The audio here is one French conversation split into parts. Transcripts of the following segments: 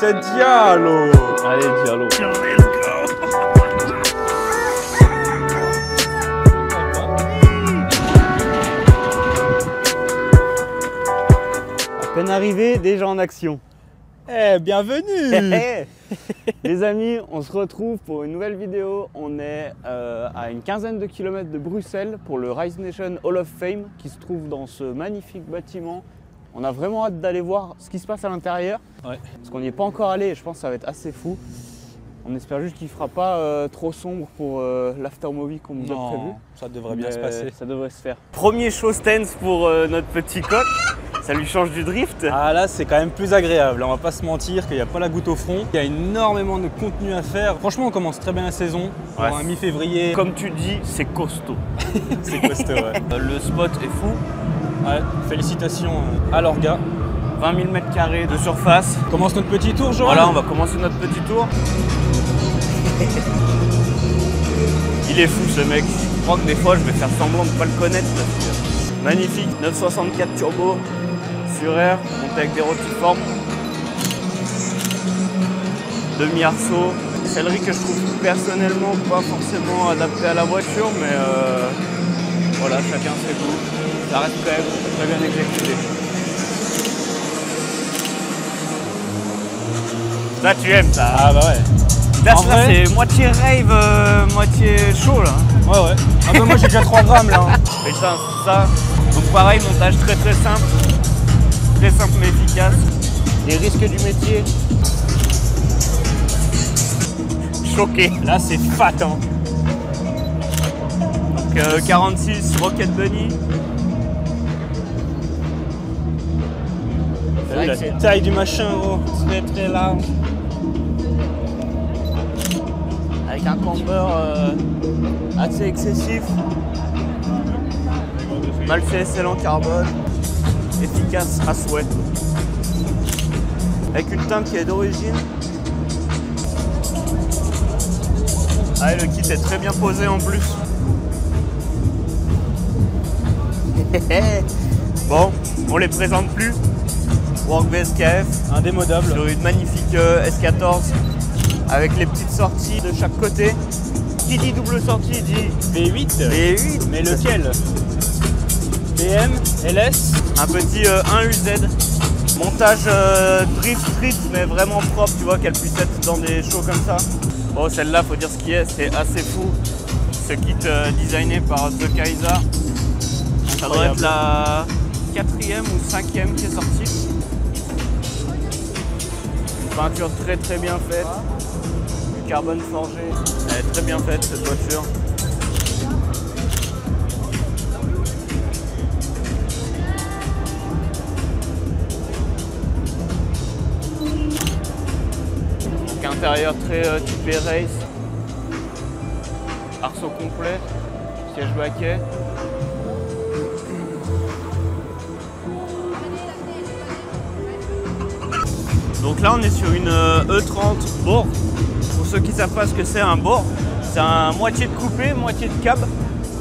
c'est Diallo. Allez, Diallo. À peine arrivé, déjà en action. Eh, bienvenue. Les amis, on se retrouve pour une nouvelle vidéo. On est à une quinzaine de kilomètres de Bruxelles pour le Rise Nation Hall of Fame qui se trouve dans ce magnifique bâtiment. On a vraiment hâte d'aller voir ce qui se passe à l'intérieur. Ouais. Parce qu'on n'y est pas encore allé et je pense que ça va être assez fou. On espère juste qu'il ne fera pas trop sombre pour l'after movie qu'on nous a prévu. Ça devrait bien se passer. Ça devrait se faire. Premier show stance pour notre petit coq. Ça lui change du drift. Ah là, c'est quand même plus agréable. On va pas se mentir qu'il n'y a pas la goutte au front. Il y a énormément de contenu à faire. Franchement, on commence très bien la saison. Ouais. En mi-février. Comme tu dis, c'est costaud. C'est costaud, ouais. Le spot est fou. Ouais, félicitations à l'orga. 20 000 m² de surface. On commence notre petit tour, Joël. Voilà, on va commencer notre petit tour. Il est fou ce mec. Je crois que des fois je vais faire semblant de ne pas le connaître. Parce que... Magnifique, 964 turbo sur air, monté avec des rotiformes. Demi-arceau. Celle-là que je trouve personnellement pas forcément adaptée à la voiture, mais voilà, chacun ses goûts. Ça reste quand même très bien exécuté. Ça tu aimes ça? Ah bah ouais. Là c'est moitié rave, moitié chaud là. Ouais ouais. Ah bah moi j'ai déjà 3 grammes là. Et ça. Donc pareil, montage très simple. Très simple mais efficace. Les risques du métier. Choqué. Là c'est fat hein. Donc 46 Rocket Bunny. T'as vu la taille du machin gros. Très large. Avec un camber assez excessif. Mal CSL en carbone. Efficace à souhait. Avec une teinte qui est d'origine. Ah, et le kit est très bien posé en plus. Bon, on les présente plus. Work SKF, indémodable. Sur une magnifique S14 avec les petites sorties de chaque côté. Qui dit double sortie dit V8. V8. Mais lequel? BM, LS. Un petit 1UZ. Montage drift street mais vraiment propre, tu vois, qu'elle puisse être dans des shows comme ça. Bon, celle-là, faut dire ce qui est, c'est assez fou. Ce kit designé par The Kaiser. Ça doit être la 4e ou 5e qui est sortie. Une peinture très bien faite. Du carbone forgé. Elle est très bien faite cette voiture. Donc intérieur très typé race. Arceau complet. Siège baquet. Donc là on est sur une E30 bore. Pour ceux qui ne savent pas ce que c'est un bore, c'est un moitié de coupé, moitié de cab.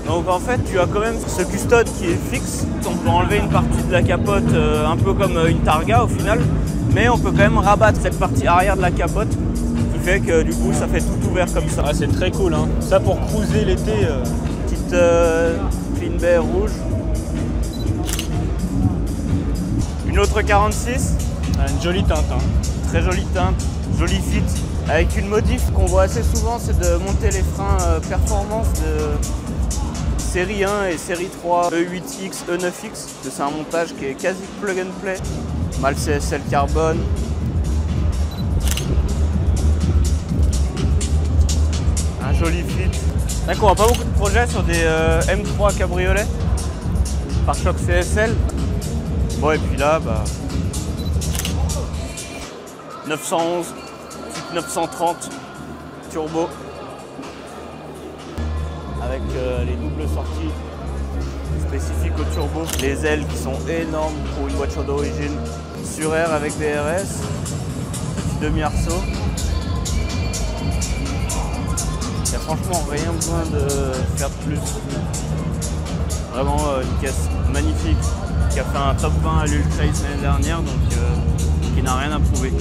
Donc en fait tu as quand même ce custode qui est fixe. On peut enlever une partie de la capote un peu comme une Targa au final. Mais on peut quand même rabattre cette partie arrière de la capote. Qui fait que du coup ça fait tout ouvert comme ça. Ah, c'est très cool hein. Ça pour cruiser l'été. Petite clean bay rouge. Une autre 46. Une jolie teinte hein. Très jolie teinte, joli fit. Avec une modif qu'on voit assez souvent, c'est de monter les freins performance de série 1 et série 3, E8X, E9X. C'est un montage qui est quasi plug and play. Mal CSL carbone. Un joli fit. C'est vrai qu'on voit pas beaucoup de projets sur des M3 cabriolets. Pare-choc CSL. Bon et puis là, bah... 911, type 930, turbo, avec les doubles sorties spécifiques au turbo, les ailes qui sont énormes pour une voiture d'origine, sur air avec DRS, petit demi-arceau. Il n'y a franchement rien besoin de faire de plus. Vraiment une caisse magnifique qui a fait un top 20 à l'Ultra Race l'année dernière, donc qui n'a rien à prouver.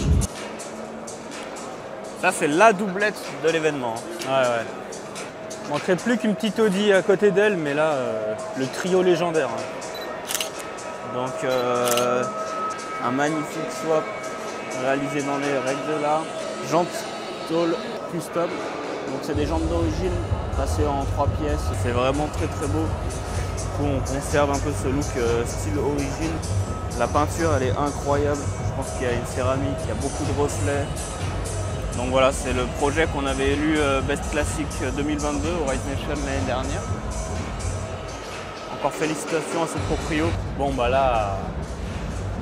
Ça, c'est la doublette de l'événement. Ouais. Manquerait plus qu'une petite Audi à côté d'elle, mais là, le trio légendaire. Donc, un magnifique swap réalisé dans les règles de l'art. Jantes tôle custom. Donc, c'est des jantes d'origine passées en 3 pièces. C'est vraiment très très beau. Du coup, on conserve un peu ce look style origine. La peinture, elle est incroyable. Je pense qu'il y a une céramique, il y a beaucoup de reflets. Donc voilà, c'est le projet qu'on avait élu Best Classic 2022 au Ride Nation l'année dernière. Encore félicitations à ce proprio. Bon bah là...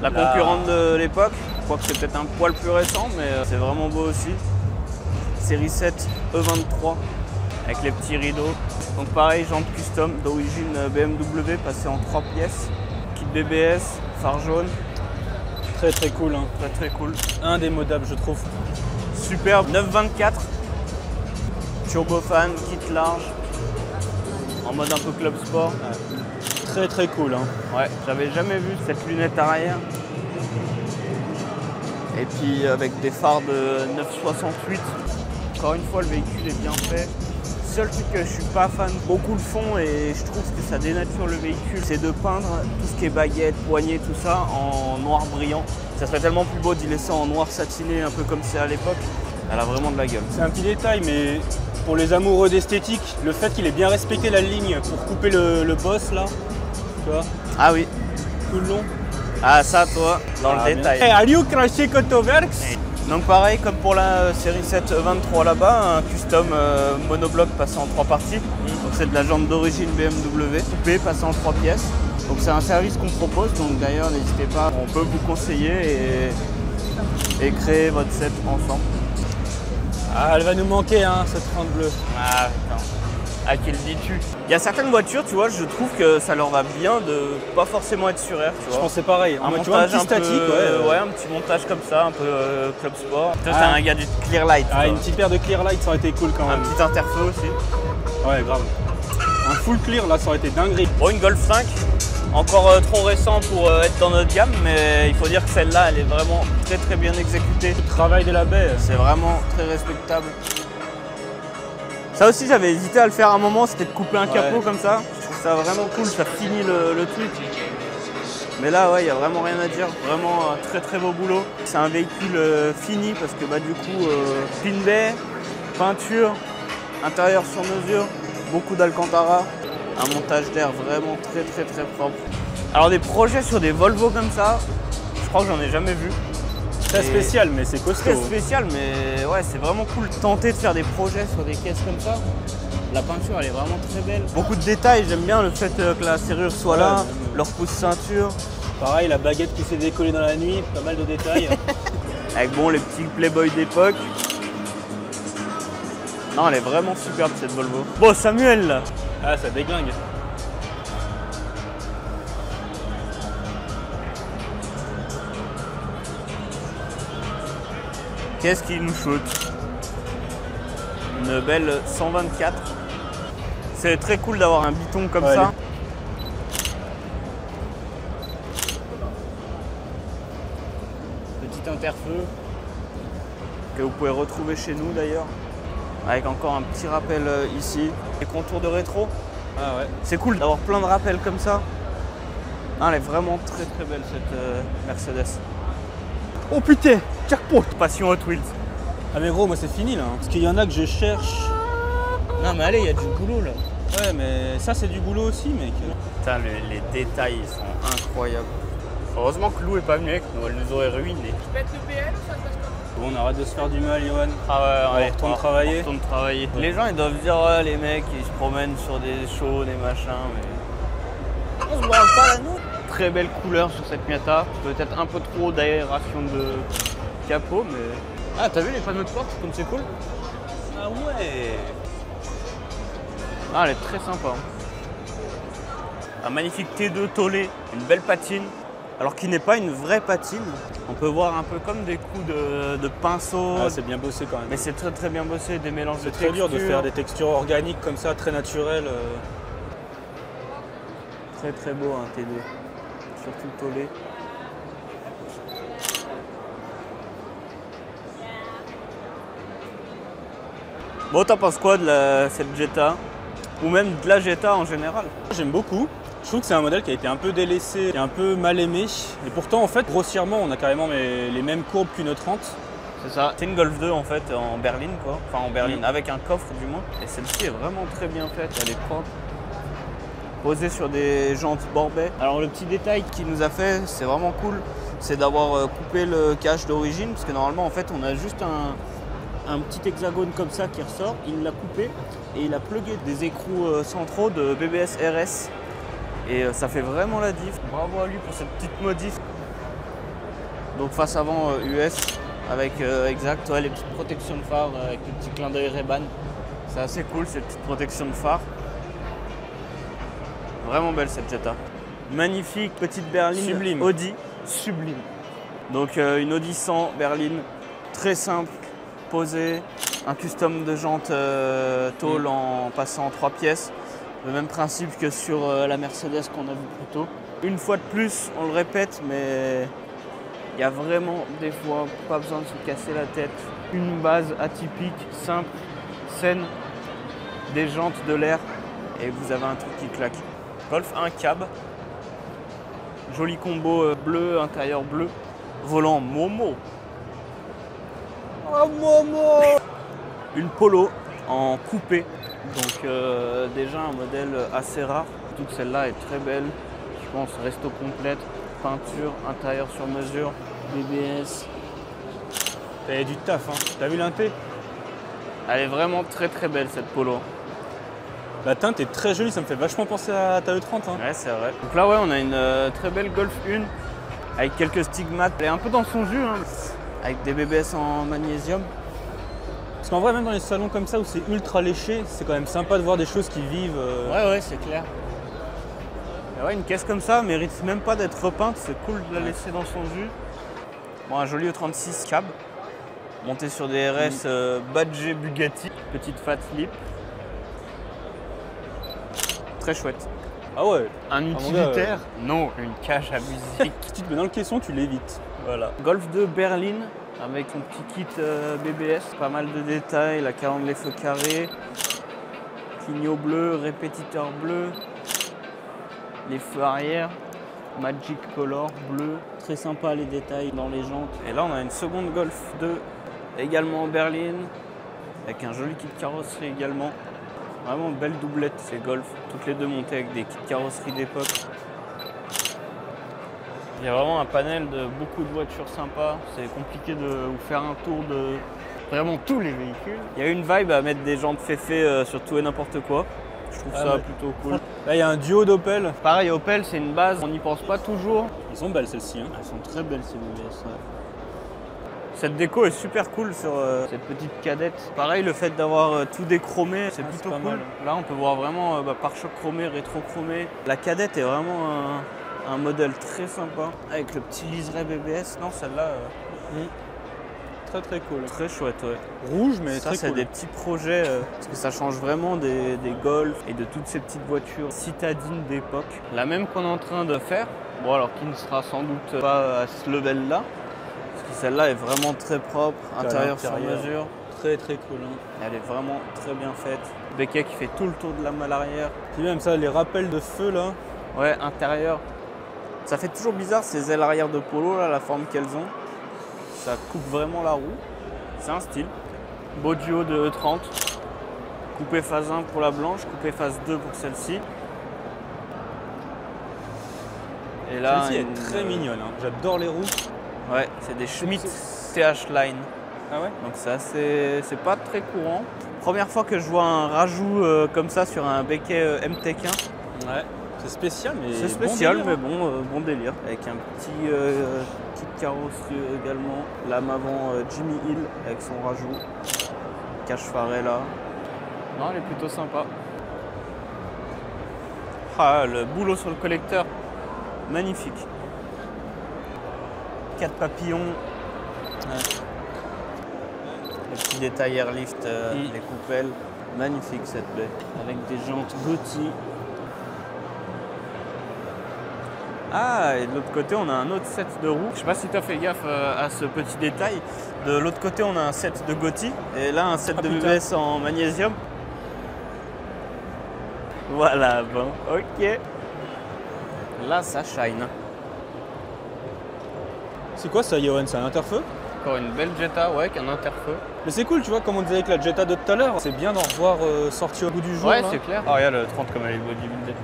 La concurrente de l'époque, je crois que c'est peut-être un poil plus récent, mais c'est vraiment beau aussi. Série 7 E23 avec les petits rideaux. Donc pareil, jantes custom d'origine BMW passée en 3 pièces. Kit BBS, phare jaune. Très très cool. Hein. Très très cool. Indémodable je trouve. Superbe, 924. Turbofan, kit large. En mode un peu club sport. Ouais. Très très cool. Hein. Ouais, j'avais jamais vu cette lunette arrière. Et puis avec des phares de 968. Encore une fois, le véhicule est bien fait. Seul truc que je suis pas fan, beaucoup le font et je trouve que ça dénature le véhicule, c'est de peindre tout ce qui est baguette, poignée, tout ça en noir brillant. Ça serait tellement plus beau d'y laisser en noir satiné, un peu comme c'est à l'époque. Elle a vraiment de la gueule. C'est un petit détail, mais pour les amoureux d'esthétique, le fait qu'il ait bien respecté la ligne pour couper le boss là, tu vois, Ah oui. tout le long. Ah ça toi, dans le détail. Hey, are you crashing Autowerks? Donc pareil comme pour la série 7 23 là-bas, un custom monobloc passé en 3 parties. Donc c'est de la jante d'origine BMW, coupé, passé en 3 pièces. Donc c'est un service qu'on propose, donc d'ailleurs n'hésitez pas, on peut vous conseiller et créer votre set ensemble. Ah, elle va nous manquer hein, cette fente bleue. Ah putain, à qui le dis-tu? Il y a certaines voitures, tu vois, je trouve que ça leur va bien de pas forcément être sur air, tu vois. Je pensais pareil. Un Tu vois, un montage petit statique, ouais, un petit montage comme ça, un peu club sport. Toi, t'es un gars du clear light. Ah, une petite paire de clear light, ça aurait été cool quand Un même. petit interfeu aussi. Ouais, grave. Un full clear, là, ça aurait été dinguerie. Bon, une Golf 5, encore trop récent pour être dans notre gamme, mais il faut dire que celle-là, elle est vraiment très très bien exécutée. Le travail de la baie. C'est vraiment très respectable. Ça aussi, j'avais hésité à le faire à un moment, c'était de couper un capot comme ça. Je trouve ça vraiment cool, ça finit le truc. Mais là, ouais, il n'y a vraiment rien à dire. Vraiment un très très beau boulot. C'est un véhicule fini parce que bah, du coup, clean bay, peinture, intérieur sur mesure, beaucoup d'Alcantara. Un montage d'air vraiment très très très propre. Alors des projets sur des Volvo comme ça, je crois que j'en ai jamais vu. Très spécial, mais c'est costaud. Très spécial, mais ouais, c'est vraiment cool. Tenter de faire des projets sur des caisses comme ça. La peinture, elle est vraiment très belle. Beaucoup de détails, j'aime bien le fait que la serrure soit là, leur pousse ceinture. Pareil, la baguette qui s'est décollée dans la nuit, pas mal de détails. Avec bon, les petits Playboy d'époque. Non, elle est vraiment superbe cette Volvo. Bon, Samuel là. Ah, ça déglingue. Qu'est-ce qu'il nous shoot? Une belle 124. C'est très cool d'avoir un biton comme ça. Petit interfeu que vous pouvez retrouver chez nous d'ailleurs. Avec encore un petit rappel ici. Les contours de rétro. Ah ouais. C'est cool d'avoir plein de rappels comme ça. Ah, elle est vraiment très très belle cette Mercedes. Oh putain, jackpot. Passion Hot Wheels. Ah mais gros, moi c'est fini là. Hein. Parce qu'il y en a que je cherche. Non mais allez, il y a du boulot là. Ouais, mais ça c'est du boulot aussi, mec. Putain, les détails ils sont incroyables. Heureusement que Lou est pas venu avec nous, elle nous aurait ruinés. Je peux être le PL ou ça se passe comment? Bon, on arrête de se faire du mal, Johan. Ah ouais, On retourne travailler. On retourne travailler. Les gens ils doivent dire ouais, les mecs ils se promènent sur des shows, des machins, mais on se branle pas là nous. Très belle couleur sur cette Miata, peut-être un peu trop d'aération de capot, mais... Ah t'as vu les panneaux de porte comme c'est cool? Ah ouais. Ah elle est très sympa. Un magnifique T2 tôlé, une belle patine. Alors qui n'est pas une vraie patine. On peut voir un peu comme des coups de pinceau. Ah, c'est bien bossé quand même. Mais c'est très très bien bossé, des mélanges de C'est très dur de textures. faire des textures organiques comme ça, très naturelles. Très très beau un T2, surtout tôlé. Bon, t'en penses quoi de cette Jetta? Ou même de la Jetta en général? J'aime beaucoup. Je trouve que c'est un modèle qui a été un peu délaissé, et un peu mal aimé. Et pourtant, en fait, grossièrement, on a carrément les mêmes courbes qu'une 30. C'est ça. C'est une Golf 2 en fait en berline quoi. Enfin en berline, avec un coffre du moins. Et celle-ci est vraiment très bien faite, elle est propre. Posée sur des jantes Borbet. Alors le petit détail qu'il nous a fait, c'est vraiment cool, c'est d'avoir coupé le cache d'origine. Parce que normalement en fait on a juste un petit hexagone comme ça qui ressort. Il l'a coupé et il a plugué des écrous centraux de BBS RS. Et ça fait vraiment la diff. Bravo à lui pour cette petite modif. Donc face avant US. Avec exact, ouais, les petites protections de phare avec le petit clin d'œil Ray-Ban. C'est assez cool cette petite protection de phare. Vraiment belle cette Jetta. Magnifique petite berline Sublime. Audi sublime. Donc une Audi 100 berline, très simple, posée, un custom de jantes tôle en passant en 3 pièces. Le même principe que sur la Mercedes qu'on a vu plus tôt. Une fois de plus, on le répète, mais il y a vraiment des fois pas besoin de se casser la tête. Une base atypique, simple, saine, des jantes, de l'air et vous avez un truc qui claque. Golf 1 cab, joli combo bleu, intérieur bleu, volant Momo. Oh Momo! Une Polo en coupé, donc déjà un modèle assez rare. Toute celle-là est très belle, je pense resto complète. Peinture, intérieur sur mesure, BBS. T'as du taf, hein. T'as vu l'inté? Elle est vraiment très très belle cette Polo. La teinte est très jolie, ça me fait vachement penser à ta E30. Hein. Ouais, c'est vrai. Donc là, ouais, on a une très belle Golf 1 avec quelques stigmates. Elle est un peu dans son jus, hein, avec des BBS en magnésium. Parce qu'en vrai, même dans les salons comme ça où c'est ultra léché, c'est quand même sympa de voir des choses qui vivent. Ouais, c'est clair. Et ouais, une caisse comme ça mérite même pas d'être repeinte, c'est cool de la laisser dans son jus. Bon, un joli E36 cab, monté sur des RS badgé Bugatti, petite fat lip. Très chouette. Ah ouais. Un utilitaire? Non, une cage à musique. Si tu te mets dans le caisson, tu l'évites. Voilà. Golf 2 berline avec son petit kit BBS, pas mal de détails, la calandre les feux carrés, clignot bleu, répétiteur bleu. Les feux arrière, Magic Color, bleu, très sympa les détails dans les jantes. Et là on a une seconde Golf 2, également en berline, avec un joli kit carrosserie également. Vraiment belle doublette ces Golf, toutes les deux montées avec des kits carrosserie d'époque. Il y a vraiment un panel de beaucoup de voitures sympas, c'est compliqué de vous faire un tour de vraiment tous les véhicules. Il y a une vibe à mettre des jantes féfées sur tout et n'importe quoi. Je trouve ça plutôt cool. Là, il y a un duo d'Opel. Pareil, Opel, c'est une base, on n'y pense pas toujours. Ils sont belles celles-ci. Hein. Elles sont très belles ces BBS. Ouais. Cette déco est super cool sur cette petite cadette. Pareil, le fait d'avoir tout déchromé, c'est plutôt cool. Mal. Là, on peut voir vraiment pare-choc chromé, rétro-chromé. La cadette est vraiment un modèle très sympa. Avec le petit liseré BBS. Non, celle-là... Très très cool. Très chouette, ouais. Rouge, mais ça, très c'est cool. des petits projets, parce que ça change vraiment des Golf et de toutes ces petites voitures citadines d'époque. La même qu'on est en train de faire, bon alors qui ne sera sans doute pas à ce level-là, parce que celle-là est vraiment très propre, intérieur sur mesure. Très très cool. Hein. Elle est vraiment très bien faite. Béquet qui fait tout le tour de la malle arrière. Puis même ça, les rappels de feu là. Ouais, intérieur. Ça fait toujours bizarre ces ailes arrière de Polo, là, la forme qu'elles ont. Ça coupe vraiment la roue, c'est un style. Beau duo de E30, coupé phase 1 pour la blanche, coupé phase 2 pour celle-ci. Et là, celle-ci est très mignonne, hein. J'adore les roues. Ouais, c'est des Schmidt TH Line. Ah ouais? Donc c'est pas très courant. Première fois que je vois un rajout comme ça sur un Béquet MTech 1. Ouais. C'est spécial, mais c'est spécial, bon délire, mais bon délire. Avec un petit kit carrosserie également. Lame avant Jimmy Hill avec son rajout. Cache pharet là. Non, elle est plutôt sympa. Ah, le boulot sur le collecteur, magnifique. 4 papillons. Ouais. Les petits détails airlift, les coupelles. Magnifique cette baie. Avec des jantes Gotti. Ah, et de l'autre côté, on a un autre set de roues. Je sais pas si tu as fait gaffe à ce petit détail, De l'autre côté, on a un set de Gotti et là, un set de putain. BBS en magnésium. Voilà, bon, ok. Là, ça shine. C'est quoi ça, Johan? C'est un interfeu? Encore une belle Jetta, ouais, avec un interfeu. Mais c'est cool, tu vois, comme on disait avec la Jetta de tout à l'heure. C'est bien d'en revoir sortir au bout du jour. Ouais, là. c'est clair. Oh, regarde le 30 comme elle est bodybuildée.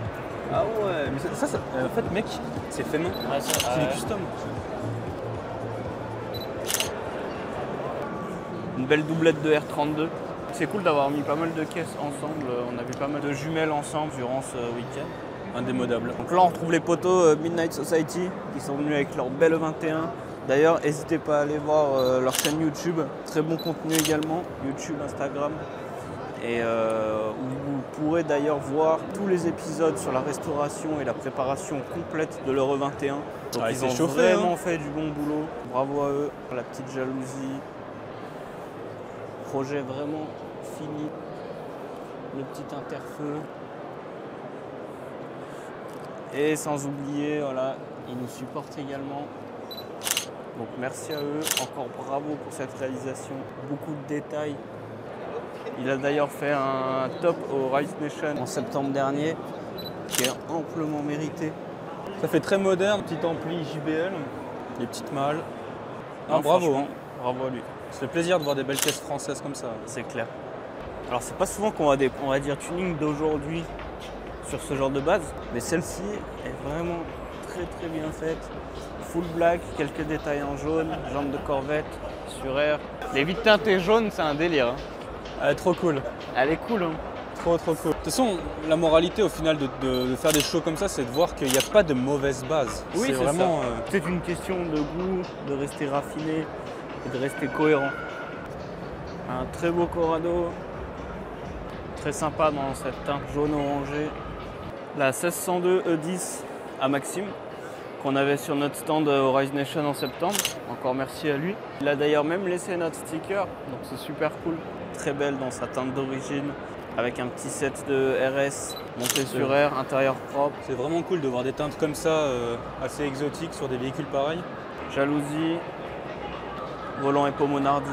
Ah ouais, mais ça, en fait, mec, c'est fait main. Ouais, C'est des custom. Une belle doublette de R32. C'est cool d'avoir mis pas mal de caisses ensemble. On a vu pas mal de jumelles ensemble durant ce week-end. Indémodable. Donc là, on retrouve les potos Midnight Society qui sont venus avec leur belle 21. D'ailleurs, n'hésitez pas à aller voir leur chaîne YouTube. Très bon contenu également, YouTube, Instagram. Et où vous pourrez d'ailleurs voir tous les épisodes sur la restauration et la préparation complète de l'Euro 21. Donc Ah, ils il ont s'est chauffé, vraiment fait du bon boulot. Bravo à eux. La petite jalousie. Projet vraiment fini. Le petit interfeu. Et sans oublier, voilà, ils nous supportent également. Donc merci à eux, encore bravo pour cette réalisation, beaucoup de détails. Il a d'ailleurs fait un top au Rise Nation en septembre dernier, qui est amplement mérité. Ça fait très moderne, petit ampli JBL, les petites malles. Non, Bravo, franchement, bravo à lui, ça fait plaisir de voir des belles caisses françaises comme ça. c'est clair. Alors c'est pas souvent qu'on a des, on va dire, tuning d'aujourd'hui sur ce genre de base, mais celle-ci est vraiment très bien faite. Full black, quelques détails en jaune, jambes de Corvette, sur air. Les vitres teintées jaunes, c'est un délire. Hein. Elle est trop cool, Elle est cool. Hein. trop cool. De toute façon, la moralité au final de faire des shows comme ça, c'est de voir qu'il n'y a pas de mauvaise base. Oui, c'est vraiment. ça. C'est une question de goût, de rester raffiné et de rester cohérent. Un très beau Corrado, très sympa dans cette teinte jaune orangé. La 1602 E10 à Maxime, qu'on avait sur notre stand au Rise Nation en septembre. Encore merci à lui. Il a d'ailleurs même laissé notre sticker, donc c'est super cool. Très belle dans sa teinte d'origine, avec un petit set de RS monté sur air, intérieur propre. C'est vraiment cool de voir des teintes comme ça, assez exotiques sur des véhicules pareils. Jalousie, volant et Monardi.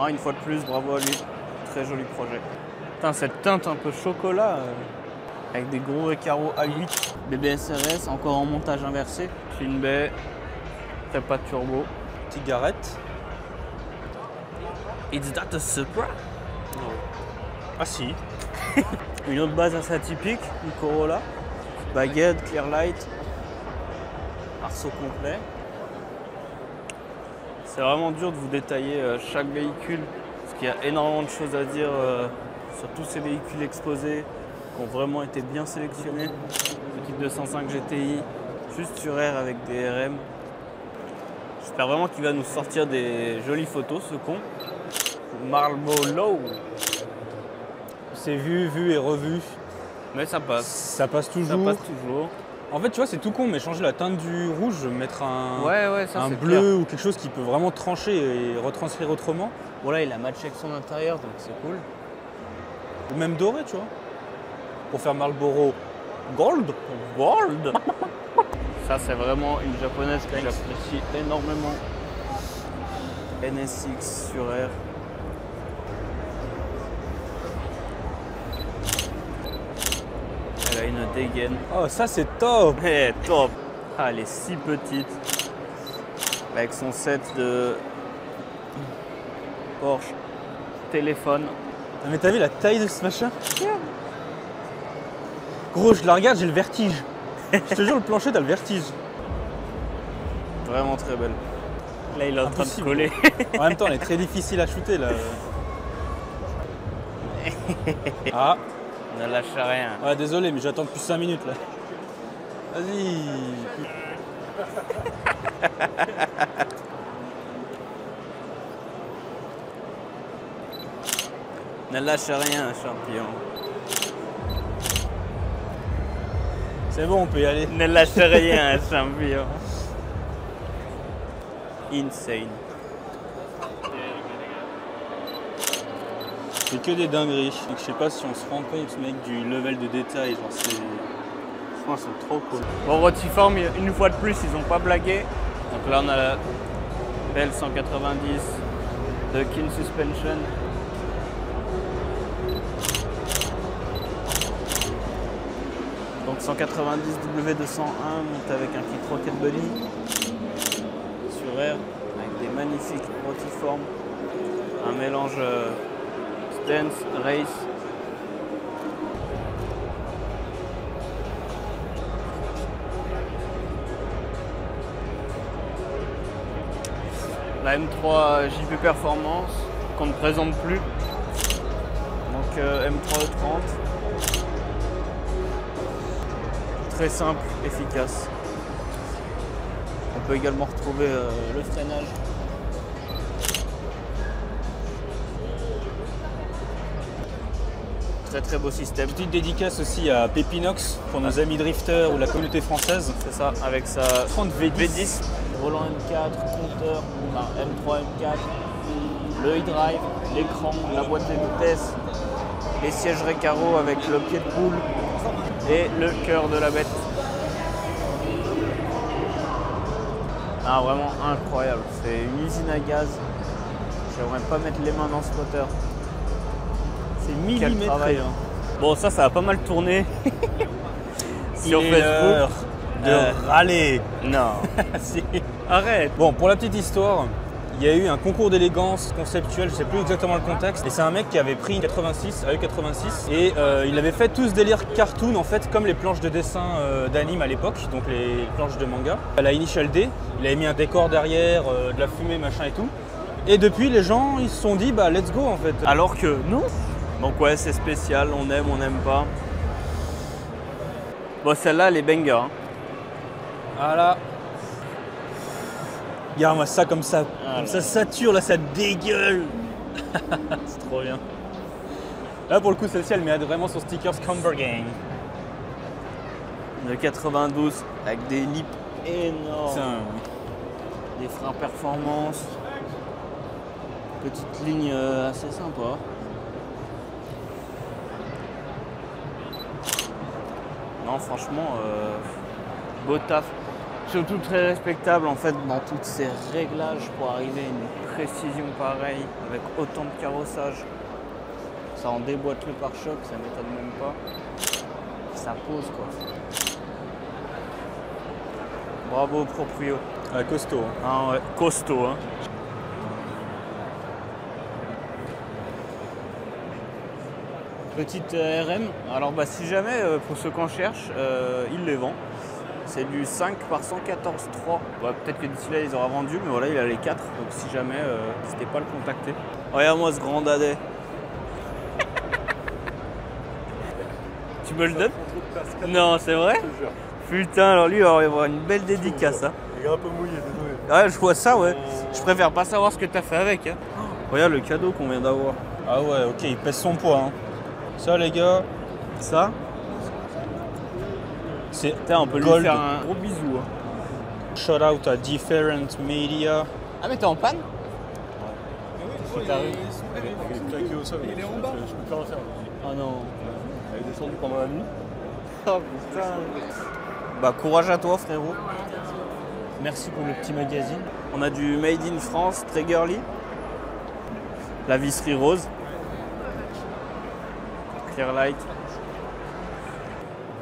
Ah, une fois de plus, bravo à lui. Très joli projet. Putain, cette teinte un peu chocolat, avec des gros carreaux A8. BBS RS, encore en montage inversé. Clean bay, prépa turbo. Petite garette. Is that a Supra? Ah si. Une autre base assez atypique, une Corolla. Baguette, clear light. Arceau complet. C'est vraiment dur de vous détailler chaque véhicule, parce qu'il y a énormément de choses à dire sur tous ces véhicules exposés, qui ont vraiment été bien sélectionnés. Petit 205 GTI, juste sur air avec des RM. J'espère vraiment qu'il va nous sortir des jolies photos, ce con. Marlboro. C'est vu et revu. Mais ça passe. Ça passe Ça toujours. passe toujours. En fait, tu vois, c'est tout con, mais changer la teinte du rouge, mettre Ouais, ça un c'est bleu clair. ou quelque chose qui peut vraiment trancher et retranscrire autrement. Voilà, il a matché avec son intérieur, donc c'est cool. Ou même doré, tu vois. Pour faire Marlboro Gold. Gold. Ça, c'est vraiment une japonaise que j'apprécie énormément. NSX sur air. Elle a une dégaine. Oh, ça c'est top. Eh, top. Ah, elle est si petite. Avec son set de Porsche, téléphone. Ah, mais t'as vu la taille de ce machin? Gros, je la regarde, j'ai le vertige. Je te jure, le plancher, t'as le vertige. Vraiment très belle. Là, il est en train de Impossible. coller. En même temps, elle est très difficile à shooter là. Ah, Ne lâche rien. ouais, désolé, mais j'attends depuis 5 minutes là. Vas-y. Ne lâche rien, champion. C'est bon, on peut y aller. Ne lâche rien, champion. Insane. C'est que des dingueries. Et je sais pas si on se rend compte, mec, du level de détail. Genre, c'est. Franchement, c'est trop cool. Bon, Rotiform, une fois de plus, ils n'ont pas blagué. Donc là, on a Belle 190 de Keen Suspension. Donc 190 W201 monté avec un kit Rocket Bunny sur air avec des magnifiques rotiformes, un mélange stance, race. La M3 JP Performance qu'on ne présente plus. Donc M3 E30. Très simple, efficace. On peut également retrouver le freinage. Très beau système. Petite dédicace aussi à Pépinox pour nos amis drifters ou la communauté française. C'est ça, avec sa 30 V10. Volant M4, compteur, M3, M4, le e-drive, l'écran, la boîte de vitesse, les sièges Recaro avec le pied de poule et le cœur de la bête. Ah, vraiment incroyable, c'est une usine à gaz. J'aimerais pas mettre les mains dans ce moteur. C'est millimétré. Hein. Bon, ça a pas mal tourné sur Il est Facebook. De râler. Non. Si. Arrête. Bon, pour la petite histoire, il y a eu un concours d'élégance conceptuelle, je sais plus exactement le contexte, et c'est un mec qui avait pris une 86, AE86, et il avait fait tout ce délire cartoon en fait, comme les planches de dessin d'anime à l'époque, donc les planches de manga. À la Initial D, il avait mis un décor derrière, de la fumée, machin et tout. Et depuis, les gens, ils se sont dit, bah let's go en fait. Alors que non. Donc ouais, c'est spécial, on aime, on n'aime pas. Bon, celle-là, elle est banger. Hein. Voilà. Regarde-moi ça comme ça. Comme ça sature, là ça dégueule. C'est trop bien. Là pour le coup celle-ci elle met vraiment son sticker Scumber Gang. De 92 avec des lips énormes. Putain. Des freins performance. Petite ligne assez sympa. Non franchement, beau taf. Surtout très respectable en fait dans tous ces réglages pour arriver à une précision pareille avec autant de carrossage. Ça en déboîte le pare-choc, ça m'étonne même pas. Ça pose quoi. Bravo proprio. Ah, costaud. Ah ouais, costaud hein. Petite RM. Alors bah si jamais pour ceux qu'on cherche, il les vend. C'est du 5 par 114.3. Ouais, peut-être que d'ici là, ils auront vendu, mais voilà, il a les 4. Donc si jamais, n'hésitez pas à le contacter. Regarde-moi ce grand dadais. Tu me le donnes? Non, c'est vrai? Putain, alors lui, il va avoir une belle dédicace. Hein. Il est un peu mouillé, désolé. Ouais, je vois ça, ouais. Je préfère pas savoir ce que t'as fait avec. Hein. Regarde le cadeau qu'on vient d'avoir. Ah ouais, ok, il pèse son poids. Hein. Ça les gars, Ça, c'est on peut gold. lui faire un gros bisou. Hein. Shout out à Different Media. Ah mais t'es en panne? Il est claqué au sol. Il est en bas. Je peux plus rien faire. Oh non. Elle est descendue pendant la nuit. Oh putain. Bah courage à toi frérot. Merci pour le petit magazine. On a du Made in France, très girly. La visserie rose. Clearlight.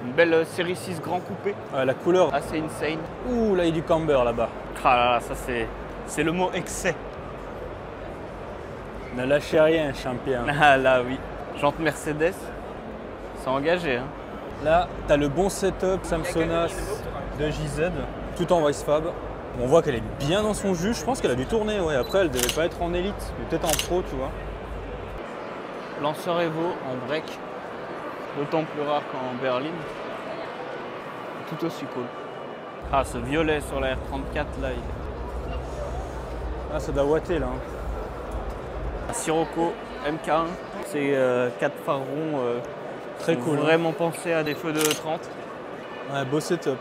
Une belle série 6 grand coupé. La couleur. Assez insane. Ouh, là il y a du camber là-bas. Ah là là, ça c'est le mot excès. Ne lâchez rien, champion. Ah là oui. Jante Mercedes. C'est engagé hein. Là, tu as le bon setup Samsonas de JZ, tout en Wisefab. On voit qu'elle est bien dans son jus. Je pense qu'elle a dû tourner. Ouais. Après, elle devait pas être en élite, mais peut-être en pro, tu vois. Lanceur Evo en break. D'autant plus rare qu'en berline. Tout aussi cool. Ah, ce violet sur la R34 là. Ah, ça doit ouater là. Un Sirocco MK1. C'est 4 phares ronds. Très cool. Vraiment pensé à des feux de 30. Ouais, beau setup.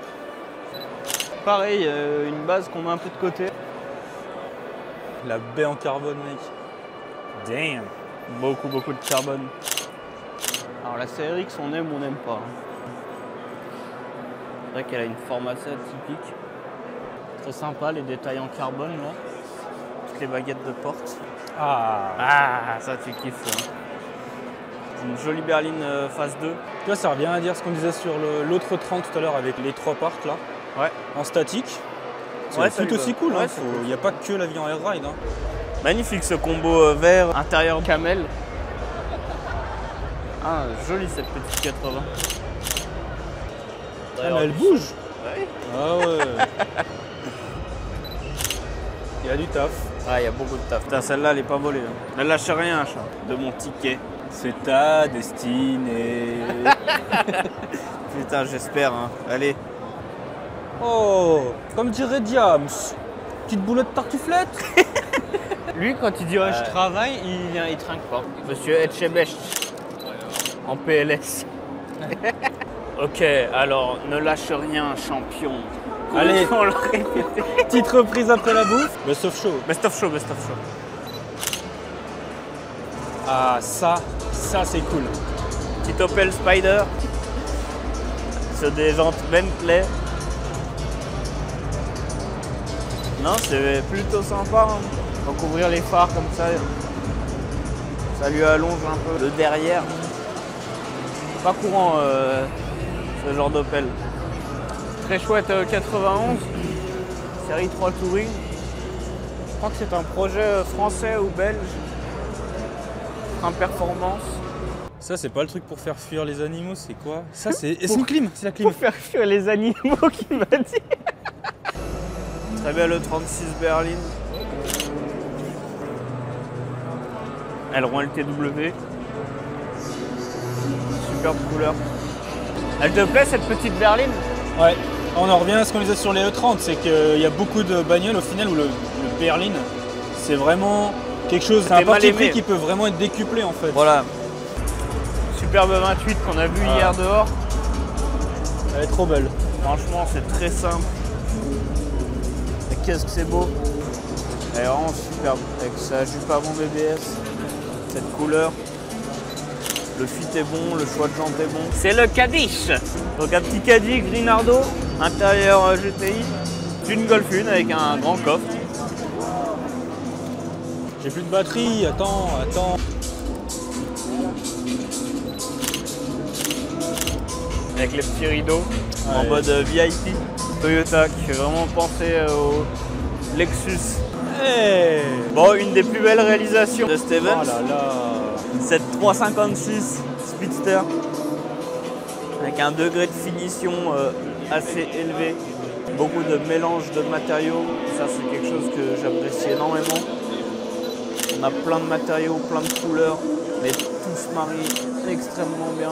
Pareil, une base qu'on met un peu de côté. La baie en carbone, mec. Damn. Beaucoup de carbone. Alors la CRX, on aime ou on n'aime pas. C'est vrai qu'elle a une forme assez atypique. Très sympa, les détails en carbone là. avec les baguettes de porte. Ah, Ça tu kiffes ça. Une jolie berline phase 2. tu vois, ça revient à dire ce qu'on disait sur l'autre 30 tout à l'heure avec les 3 parts là, Ouais. en statique. C'est Ouais, ça tout lui aussi va. cool, Ouais, hein. c'est Il n'y a pas que la vie en air ride. Hein. Magnifique ce combo vert, intérieur camel. Ah, jolie cette petite 80. Ah, mais elle bouge. Ouais. Ah ouais. Il y a du taf. Ah, il y a beaucoup de taf. Putain, celle-là, elle est pas volée. Hein. Elle lâche rien, chat, de mon ticket. C'est ta destinée. Putain, j'espère. Hein. Allez. Oh, comme dirait Diams, petite boulette tartuflette. Lui, quand il dit je travaille, il trinque pas. Monsieur Etchebest. En PLS. Ok, alors ne lâche rien, champion. Allez. On l'a répété. Petite reprise après la bouffe. Best of show. Best of show, best of show. Ah, ça c'est cool. Petit Opel Spider. Sur des jantes Bentley. Non, c'est plutôt sympa. Hein. Donc ouvrir les phares comme ça lui allonge un peu le derrière. Pas courant ce genre d'Opel. Très chouette 91, série 3 Touring. Je crois que c'est un projet français ou belge. En performance. Ça, c'est pas le truc pour faire fuir les animaux, c'est quoi? Ça, c'est une clim, c'est la clim. Pour faire fuir les animaux qui m'a dit. Très belle 36 berline. Aileron LTW. Superbe couleur. Elle te plaît cette petite berline? Ouais. On en revient à ce qu'on disait sur les E30, c'est qu'il y a beaucoup de bagnoles au final où le berline, c'est vraiment quelque chose, c'est un parti pris qui peut vraiment être décuplé en fait. Voilà. Superbe 28 qu'on a vu hier dehors. Elle est trop belle. Franchement, c'est très simple. Et qu'est-ce que c'est beau. Elle est vraiment superbe. Avec sa jupe avant BBS, cette couleur. Le fit est bon, le choix de jante est bon. C'est le Cadiz. Donc un petit Cadiz Grinardo, intérieur GTI, d'une Golf 1 avec un grand coffre. J'ai plus de batterie, attends. Avec les petits rideaux, en mode VIP. Toyota qui fait vraiment penser au Lexus. Hey. Bon, une des plus belles réalisations de Stevens. Oh là là. Cette 356 Speedster avec un degré de finition assez élevé, beaucoup de mélange de matériaux, ça c'est quelque chose que j'apprécie énormément. On a plein de matériaux, plein de couleurs, mais tout se marie extrêmement bien.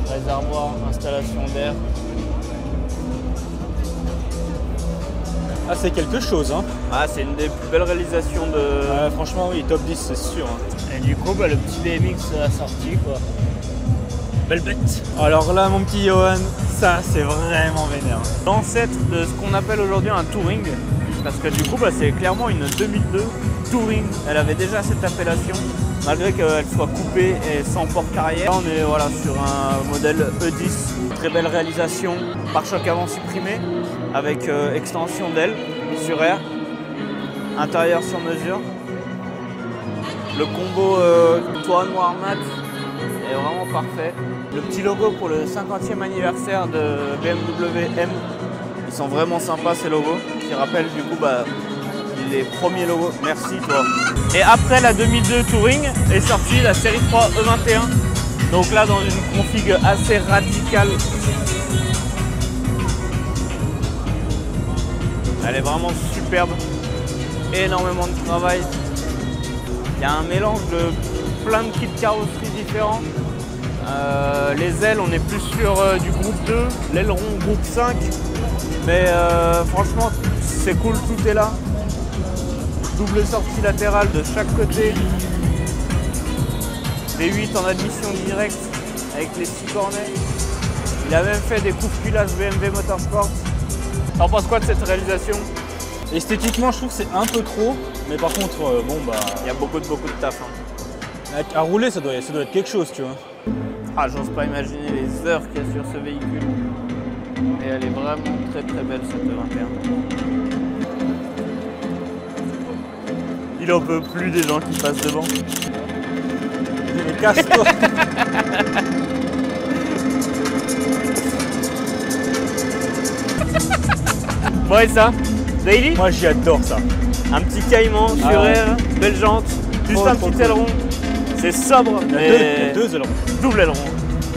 Réservoir, installation d'air. Ah, c'est quelque chose, hein. Ah, c'est une des plus belles réalisations de... franchement, oui, top 10, c'est sûr. Hein. Et du coup, le petit BMX assorti, quoi. Belle bête. Alors là, mon petit Johan, ça, c'est vraiment vénère. L'ancêtre de ce qu'on appelle aujourd'hui un touring, parce que du coup, c'est clairement une 2002 touring. Elle avait déjà cette appellation, malgré qu'elle soit coupée et sans porte-carrière. On est voilà, sur un modèle E10, très belle réalisation, pare-choc avant supprimé, avec extension d'aile sur air, intérieur sur mesure. Le combo toit noir mat est vraiment parfait. Le petit logo pour le 50e anniversaire de BMW M, ils sont vraiment sympas ces logos, qui rappellent du coup les premiers logos. Merci toi. Et après la 2002 Touring est sortie la série 3 E21. Donc là dans une config assez radicale. Elle est vraiment superbe, énormément de travail. Il y a un mélange de plein de kits carrosserie différents. Les ailes, on est plus sur du groupe 2, l'aileron groupe 5. Mais franchement, c'est cool, tout est là. Double sortie latérale de chaque côté. V8 en admission directe avec les 6 cornets. Il a même fait des coups de culasse BMW Motorsport. T'en penses quoi de cette réalisation? Esthétiquement, je trouve que c'est un peu trop, mais par contre, il y a beaucoup de taf. Hein. À rouler, ça doit être quelque chose, tu vois. Ah, j'ose pas imaginer les heures qu'il y a sur ce véhicule. Et elle est vraiment très très belle cette 21. Il en peut plus des gens qui passent devant. Mais casse-toi. Bon et ça, Daily? Moi j'adore ça. Un petit caïman sur air, belle jante, juste un petit aileron. C'est sobre, Il y a mais deux ailerons. double aileron.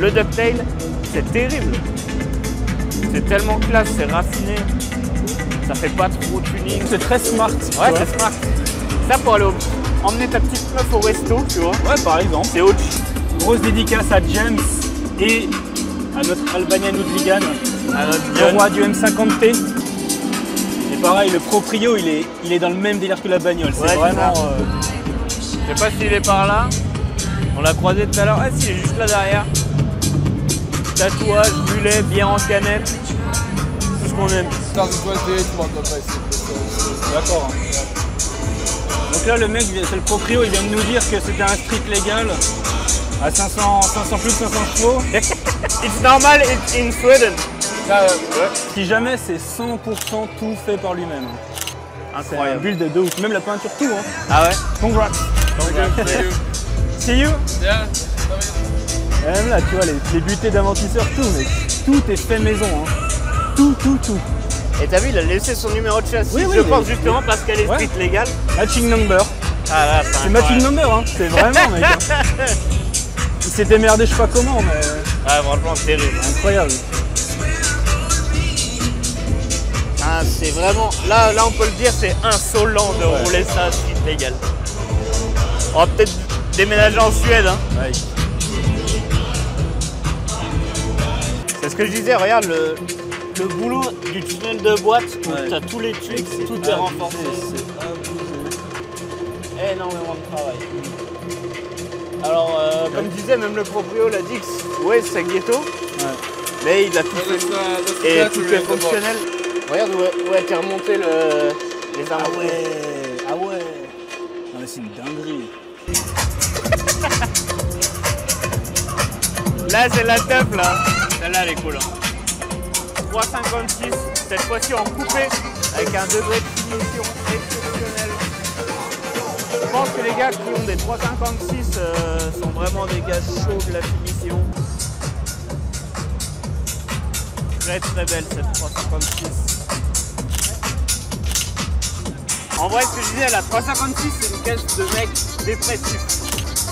Le ducktail, c'est terrible. C'est tellement classe, c'est raffiné. Ça fait pas trop tuning. C'est très smart. Ouais, c'est smart. Ça pour aller emmener ta petite meuf au resto, tu vois. Ouais, par exemple. C'est haut. Grosse dédicace à James et à notre Albanian Ludvigan, Le le roi du M50T. Et pareil, le proprio, il est dans le même délire que la bagnole. C'est Ouais, vraiment. Je sais pas s'il est par là. On l'a croisé tout à l'heure. Ah si, il est juste là derrière. Tatouage, mulet, bière en canette. Tout ce qu'on aime. D'accord. Donc là, le mec, c'est le proprio, il vient de nous dire que c'était un street légal à 500 plus de 500 chevaux. It's normal in Sweden. Si jamais c'est 100% tout fait par lui-même. C'est un Incroyable. build de ouf, même la peinture, tout. Hein. Ah ouais? Congrats. See you. Yeah. Et même là, tu vois, les butées d'amortisseurs, tout, mais tout est fait maison. Hein. Tout. Et t'as vu, il a laissé son numéro de châssis, Oui, je pense justement parce qu'elle est Ouais. street légale. Matching number. Ah là, C'est matching number, hein. C'est vraiment, mec. Hein. Il s'est démerdé, je sais pas comment, mais Ah, franchement, terrible. incroyable. Ah, c'est vraiment. Là, on peut le dire, c'est insolent de rouler ça à street légal. On va peut-être déménager en Suède. Hein. Ouais. C'est ce que je disais, regarde le boulot du tunnel de boîte où Ouais. t'as tous les trucs, tout est renforcé. Énormément de travail. Alors, comme disait même le proprio, l'a dit que ouais, c'est ghetto, mais il a tout fait. Et tout est fonctionnel. Regarde où a été remonté les armes. Ah ouais. Non mais c'est une dinguerie. Là, c'est la teuf, là. Celle-là, elle est cool. Hein. 3,56, cette fois-ci en coupé, avec un degré de finition exceptionnel. Je pense que les gars qui ont des 3,56 sont vraiment des gars chauds de la finition. Très belle cette 3,56. En vrai, ce que je disais, la 3,56, c'est une caisse de mec dépressif.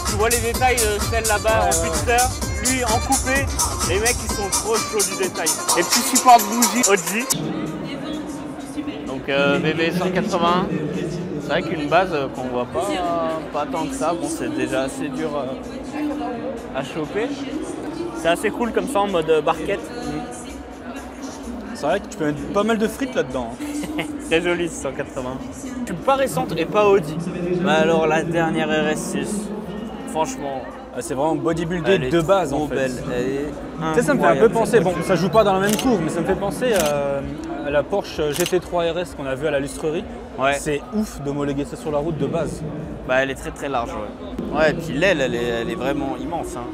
Tu vois les détails de celle là-bas en Pitster, lui en coupé, les mecs ils sont trop chauds du détail. Les petits supports de bougie OG. Donc VB 181, c'est vrai qu'une base qu'on voit pas tant que ça, bon c'est déjà assez dur à choper. C'est assez cool comme ça en mode barquette. C'est vrai que tu peux mettre pas mal de frites là-dedans. Hein. Très joli ce 180. Je suis pas récente et pas Audi. Mais alors la dernière RS6, franchement. Ah, c'est vraiment bodybuildé de base en fait. Belle. Elle est Tu sais, ça me fait un peu penser, bon ça joue pas dans la même cour, mais ça me fait penser à la Porsche GT3 RS qu'on a vue à la lustrerie. Ouais. C'est ouf d'homologuer ça sur la route de base. Bah elle est très large, ouais. Ouais, et puis l'aile, elle est vraiment immense. Hein.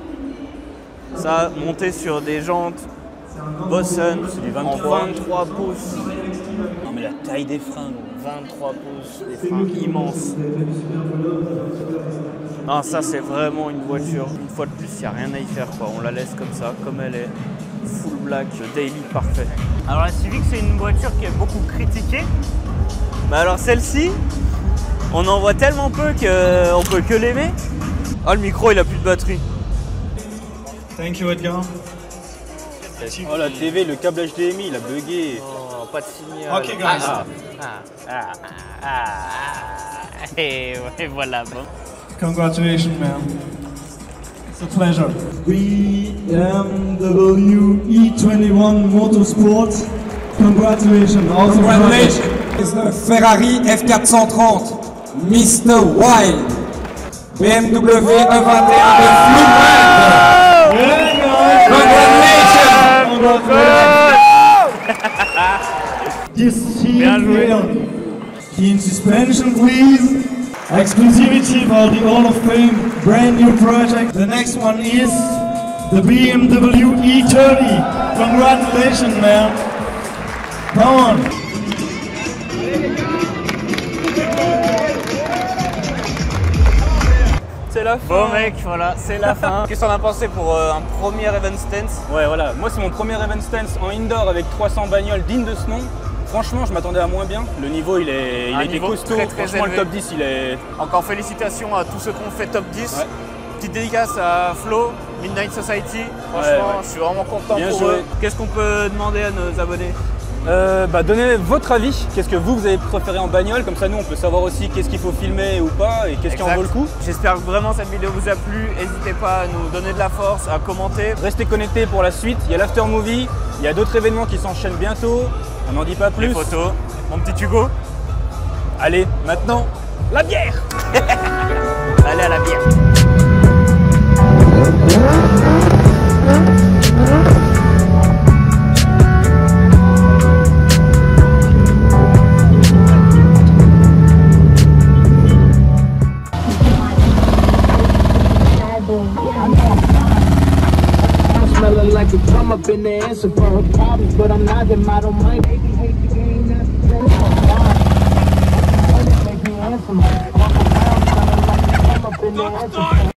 Ça, monter sur des jantes Bossen, C'est du en 23 pouces. Non mais la taille des freins. 23 pouces, des freins immenses. Non, ça c'est vraiment une voiture. Une fois de plus, il n'y a rien à y faire, quoi. On la laisse comme ça, comme elle est. Full black, daily parfait. Alors la Civic, c'est une voiture qui est beaucoup critiquée. Mais alors celle-ci, on en voit tellement peu qu'on peut que l'aimer. Ah, le micro, il a plus de batterie. Thank you, Edgar. Oh la TV, le câble HDMI, il a bugué. Oh, pas de signal. Ok, guys. Et ouais, voilà, bon. Congratulations, man. It's a pleasure. BMW E21 Motorsport. Congratulations. Congratulations. Ferrari F430, Mr. Wild, BMW E21 de This Bien joué. Key in suspension, please. Exclusivity for the Hall of Fame brand new project. The next one is the BMW E30. Congratulations, man. Come on. c'est la fin. Bon mec, voilà, c'est la fin. Qu'est-ce qu'on a pensé pour un premier event stance? Ouais, voilà. Moi, c'est mon premier event stance en indoor avec 300 bagnoles dignes de ce nom. Franchement, je m'attendais à moins bien. Le niveau, il était costaud. Très Franchement, élevé. le top 10, il est... Encore félicitations à tous ceux qui ont fait top 10. Ouais. Petite dédicace à Flo, Midnight Society. Franchement, je suis vraiment content bien pour joué. eux. Qu'est-ce qu'on peut demander à nos abonnés? Donnez votre avis. Qu'est-ce que vous avez préféré en bagnole? Comme ça, nous, on peut savoir aussi qu'est-ce qu'il faut filmer ou pas et qu'est-ce qui en vaut le coup. J'espère que vraiment cette vidéo vous a plu. N'hésitez pas à nous donner de la force, à commenter. Restez connectés pour la suite. Il y a l'after movie. Il y a d'autres événements qui s'enchaînent bientôt. On n'en dit pas plus. Les photos. Mon petit Hugo. Allez, maintenant, la bière. Allez à la bière. Smelling like a drum up in the answer for her problems, but I'm not them. I don't mind. Baby, hate the game, that's the make me handsome. Walk around, smelling like a drum up in the answer.